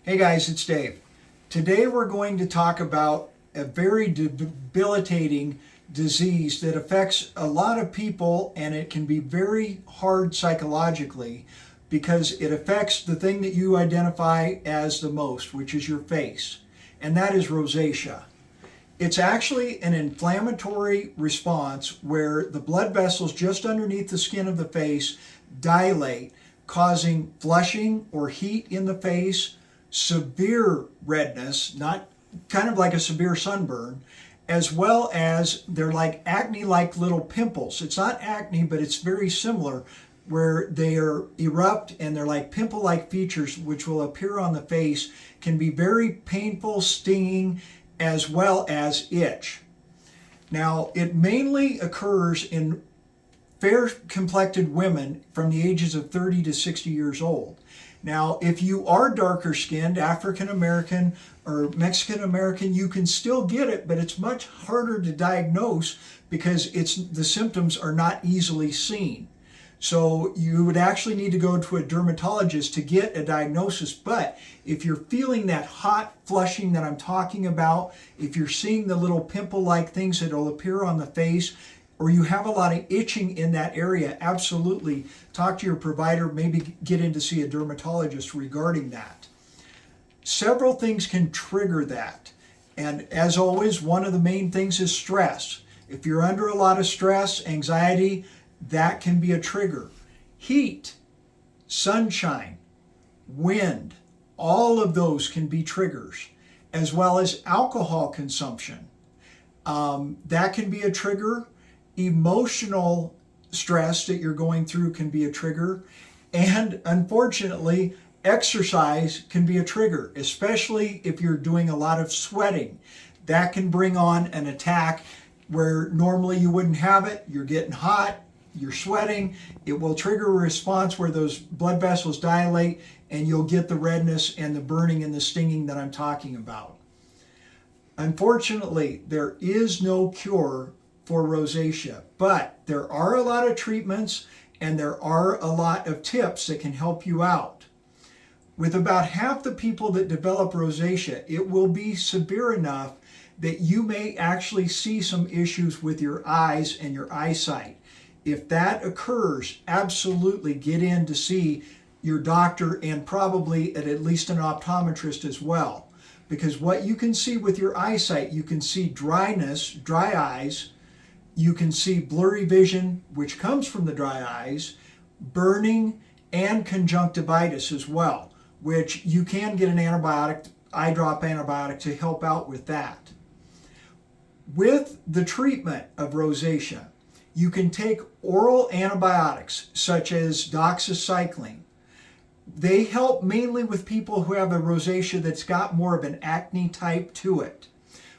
Hey guys, it's Dave. Today we're going to talk about a very debilitating disease that affects a lot of people, and it can be very hard psychologically because it affects the thing that you identify as the most, which is your face, and that is rosacea. It's actually an inflammatory response where the blood vessels just underneath the skin of the face dilate, causing flushing or heat in the face, severe redness, not kind of like a severe sunburn, as well as they're like acne-like little pimples. It's not acne, but it's very similar, where they erupt and they're like pimple-like features which will appear on the face, can be very painful, stinging, as well as itch. Now, it mainly occurs in fair-complected women from the ages of 30 to 60 years old. Now, if you are darker skinned, African American or Mexican American, you can still get it, but it's much harder to diagnose because the symptoms are not easily seen. So you would actually need to go to a dermatologist to get a diagnosis. But if you're feeling that hot flushing that I'm talking about, if you're seeing the little pimple-like things that will appear on the face, or you have a lot of itching in that area, absolutely talk to your provider, maybe get in to see a dermatologist regarding that. Several things can trigger that. And as always, one of the main things is stress. If you're under a lot of stress, anxiety, that can be a trigger. Heat, sunshine, wind, all of those can be triggers, as well as alcohol consumption. That can be a trigger. Emotional stress that you're going through can be a trigger. And unfortunately, exercise can be a trigger, especially if you're doing a lot of sweating. That can bring on an attack where normally you wouldn't have it. You're getting hot, you're sweating. It will trigger a response where those blood vessels dilate and you'll get the redness and the burning and the stinging that I'm talking about. Unfortunately, there is no cure for rosacea, but there are a lot of treatments and there are a lot of tips that can help you out. With about half the people that develop rosacea, it will be severe enough that you may actually see some issues with your eyes and your eyesight. If that occurs, absolutely get in to see your doctor and probably at least an optometrist as well. Because what you can see with your eyesight, you can see dryness, dry eyes, you can see blurry vision, which comes from the dry eyes, burning, and conjunctivitis as well, which you can get an antibiotic, eye drop antibiotic, to help out with that. With the treatment of rosacea, you can take oral antibiotics such as doxycycline. They help mainly with people who have a rosacea that's got more of an acne type to it.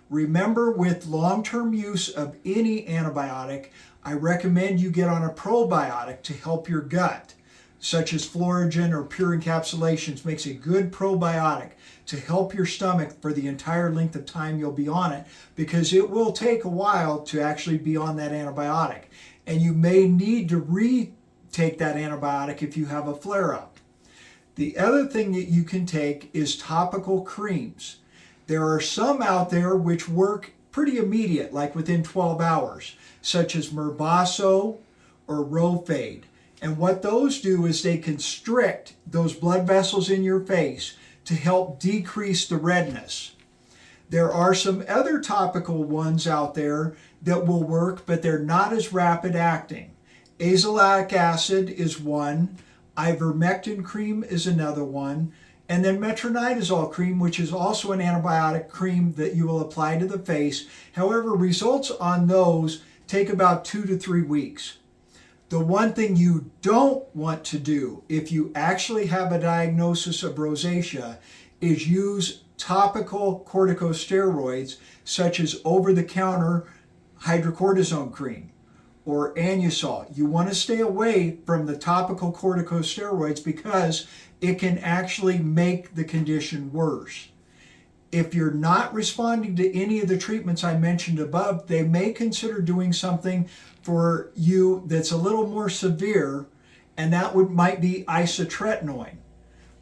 Remember, with long-term use of any antibiotic, I recommend you get on a probiotic to help your gut, such as Florigen or Pure Encapsulations makes a good probiotic to help your stomach for the entire length of time you'll be on it, because it will take a while to actually be on that antibiotic. And you may need to retake that antibiotic if you have a flare-up. The other thing that you can take is topical creams. There are some out there which work pretty immediate, like within 12 hours, such as Mirbaso or Rofade. And what those do is they constrict those blood vessels in your face to help decrease the redness. There are some other topical ones out there that will work, but they're not as rapid acting. Azelaic acid is one, ivermectin cream is another one, and then metronidazole cream, which is also an antibiotic cream that you will apply to the face. However, results on those take about 2 to 3 weeks. The one thing you don't want to do if you actually have a diagnosis of rosacea is use topical corticosteroids such as over-the-counter hydrocortisone cream or Anusol. You want to stay away from the topical corticosteroids because it can actually make the condition worse. If you're not responding to any of the treatments I mentioned above, they may consider doing something for you that's a little more severe, and that might be isotretinoin.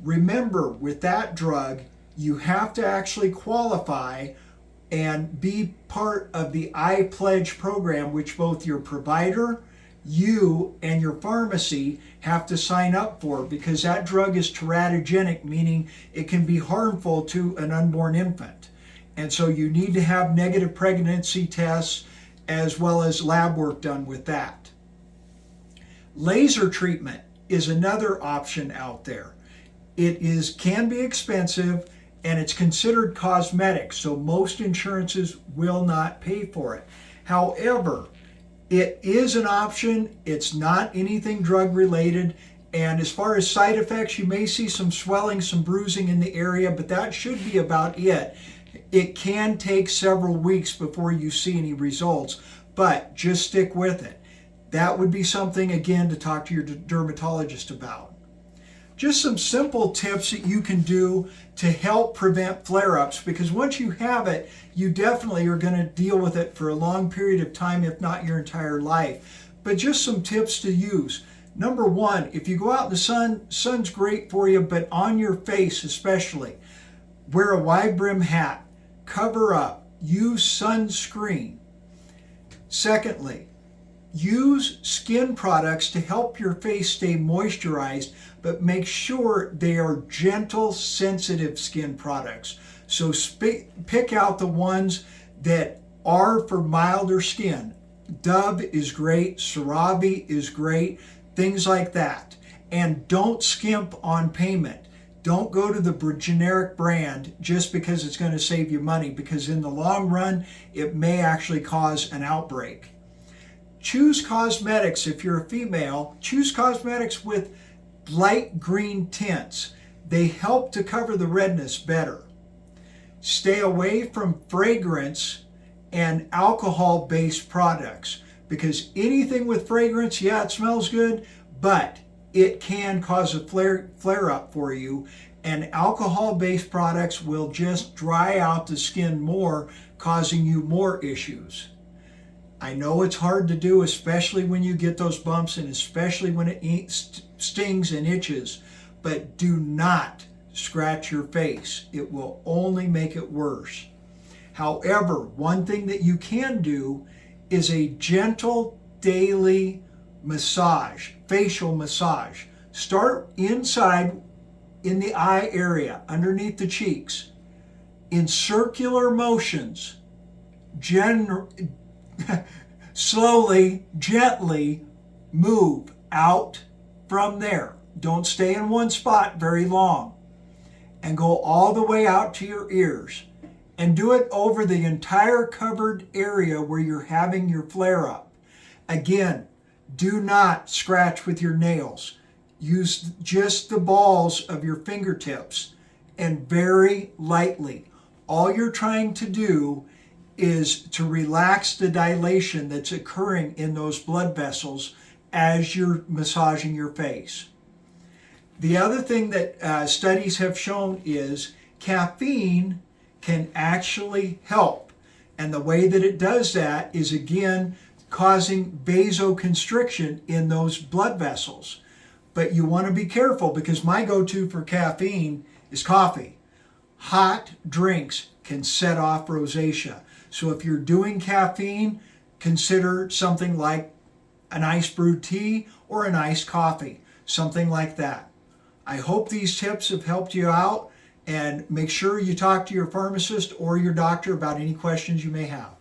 Remember, with that drug, You have to actually qualify and be part of the iPledge program, which both your provider, you, and your pharmacy have to sign up for, because that drug is teratogenic, meaning it can be harmful to an unborn infant. And so you need to have negative pregnancy tests as well as lab work done with that. Laser treatment is another option out there. It can be expensive, and it's considered cosmetic, so most insurances will not pay for it. However, it is an option. It's not anything drug related, and as far as side effects, you may see some swelling, some bruising in the area, but that should be about it. It can take several weeks before you see any results, but just stick with it. That would be something, again, to talk to your dermatologist about. Just some simple tips that you can do to help prevent flare-ups, because once you have it, you definitely are going to deal with it for a long period of time, if not your entire life. But just some tips to use. Number one, if you go out in the sun, sun's great for you, but on your face especially, wear a wide brim hat, cover up, use sunscreen. Secondly, use skin products to help your face stay moisturized, but make sure they are gentle, sensitive skin products. So pick out the ones that are for milder skin. Dove is great, CeraVe is great, things like that. And don't skimp on payment. Don't go to the generic brand just because it's going to save you money, because in the long run, it may actually cause an outbreak. Choose cosmetics. If you're a female, choose cosmetics with light green tints. They help to cover the redness better. Stay away from fragrance and alcohol-based products, because anything with fragrance, yeah, it smells good, but it can cause a flare-up for you, and alcohol-based products will just dry out the skin more, causing you more issues. I know it's hard to do, especially when you get those bumps and especially when it stings and itches, but do not scratch your face. It will only make it worse. However, one thing that you can do is a gentle daily massage, facial massage. Start inside in the eye area, underneath the cheeks, in circular motions, slowly, gently move out from there. Don't stay in one spot very long, and go all the way out to your ears, and do it over the entire covered area where you're having your flare-up. Again, do not scratch with your nails. Use just the balls of your fingertips and very lightly. All you're trying to do is to relax the dilation that's occurring in those blood vessels as you're massaging your face. The other thing that studies have shown is caffeine can actually help. And the way that it does that is, again, causing vasoconstriction in those blood vessels. But you want to be careful, because my go-to for caffeine is coffee. Hot drinks can set off rosacea. So if you're doing caffeine, consider something like an iced brewed tea or an iced coffee, something like that. I hope these tips have helped you out, and make sure you talk to your pharmacist or your doctor about any questions you may have.